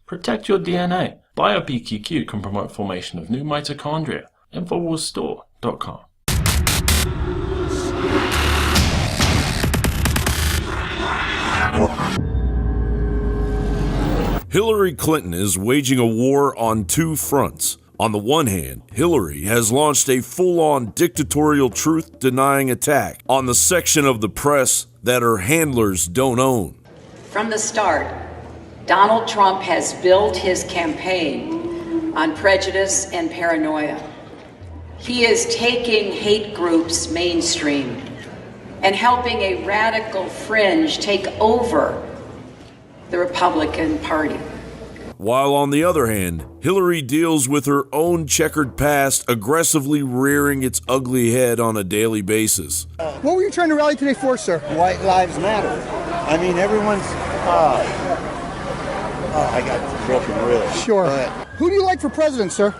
Protect your DNA. BioPQQ can promote formation of new mitochondria. Infowarsstore.com. Hillary Clinton is waging a war on two fronts. On the one hand, Hillary has launched a full-on dictatorial truth-denying attack on the section of the press that her handlers don't own. From the start, Donald Trump has built his campaign on prejudice and paranoia. He is taking hate groups mainstream and helping a radical fringe take over the Republican Party. While on the other hand, Hillary deals with her own checkered past, aggressively rearing its ugly head on a daily basis. What were you trying to rally today for, sir? White Lives Matter. I mean, everyone's... I got broken ribs. Sure. Who do you like for president, sir?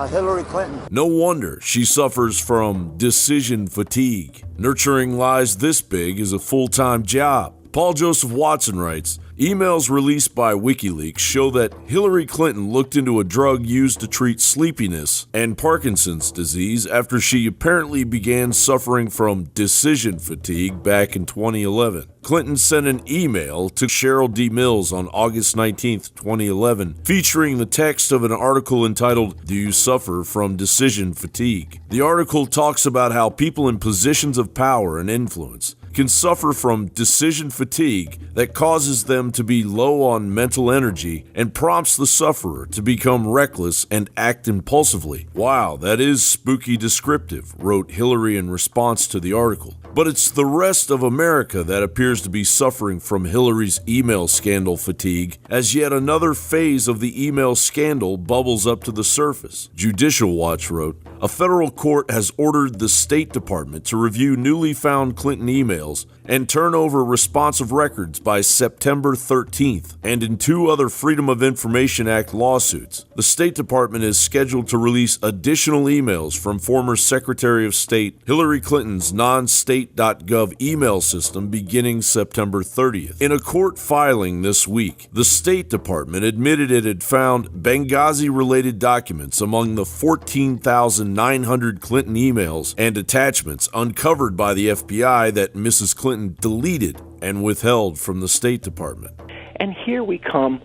Hillary Clinton. No wonder she suffers from decision fatigue. Nurturing lies this big is a full-time job. Paul Joseph Watson writes, emails released by WikiLeaks show that Hillary Clinton looked into a drug used to treat sleepiness and Parkinson's disease after she apparently began suffering from decision fatigue back in 2011. Clinton sent an email to Cheryl D. Mills on August 19, 2011, featuring the text of an article entitled, "Do You Suffer from Decision Fatigue?" The article talks about how people in positions of power and influence can suffer from decision fatigue that causes them to be low on mental energy and prompts the sufferer to become reckless and act impulsively. Wow, that is spooky descriptive, wrote Hillary in response to the article. But it's the rest of America that appears to be suffering from Hillary's email scandal fatigue, as yet another phase of the email scandal bubbles up to the surface. Judicial Watch wrote, a federal court has ordered the State Department to review newly found Clinton emails and turn over responsive records by September 13th, and in two other Freedom of Information Act lawsuits. The State Department is scheduled to release additional emails from former Secretary of State Hillary Clinton's non-state.gov email system beginning September 30th. In a court filing this week, the State Department admitted it had found Benghazi-related documents among the 14,900 Clinton emails and attachments uncovered by the FBI that Mrs. Clinton deleted and withheld from the State Department. And here we come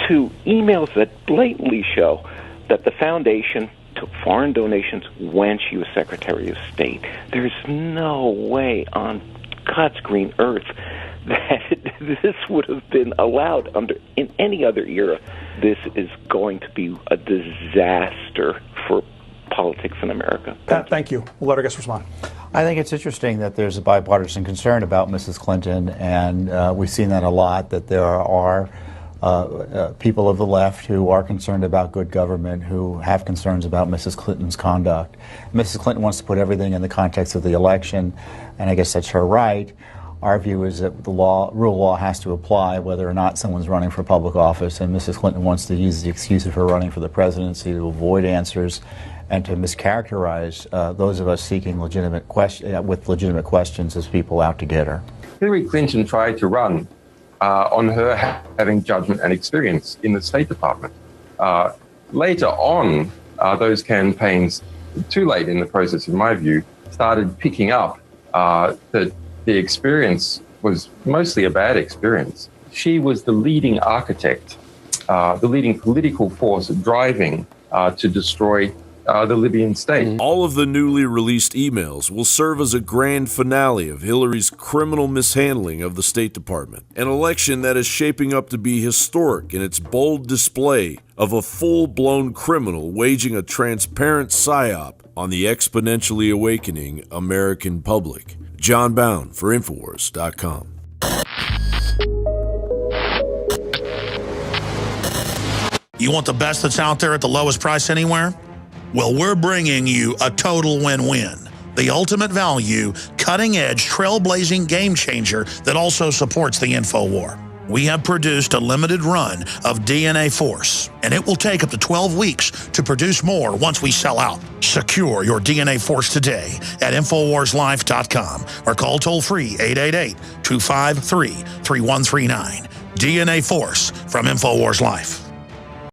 to emails that blatantly show that the foundation took foreign donations when she was Secretary of State. There's no way on God's green earth that this would have been allowed in any other era. This is going to be a disaster for politics in America. Thank you. We'll let our guest respond. I think it's interesting that there's a bipartisan concern about Mrs. Clinton, and we've seen that a lot, that there are people of the left who are concerned about good government, who have concerns about Mrs. Clinton's conduct. Mrs. Clinton wants to put everything in the context of the election, and I guess that's her right. Our view is that the rule of law has to apply whether or not someone's running for public office, and Mrs. Clinton wants to use the excuse of her running for the presidency to avoid answers and to mischaracterize those of us seeking with legitimate questions as people out to get her. Hillary Clinton tried to run on her having judgment and experience in the State Department. Later on, those campaigns, too late in the process, in my view, started picking up that the experience was mostly a bad experience. She was the leading architect, the leading political force driving to destroy the Libyan state. All of the newly released emails will serve as a grand finale of Hillary's criminal mishandling of the State Department, an election that is shaping up to be historic in its bold display of a full-blown criminal waging a transparent psyop on the exponentially awakening American public. John Bound for Infowars.com. You want the best that's out there at the lowest price anywhere? Well, we're bringing you a total win-win. The ultimate value, cutting-edge, trailblazing game changer that also supports the InfoWar. We have produced a limited run of DNA Force, and it will take up to 12 weeks to produce more once we sell out. Secure your DNA Force today at InfoWarsLife.com or call toll-free 888-253-3139. DNA Force from Infowars Life.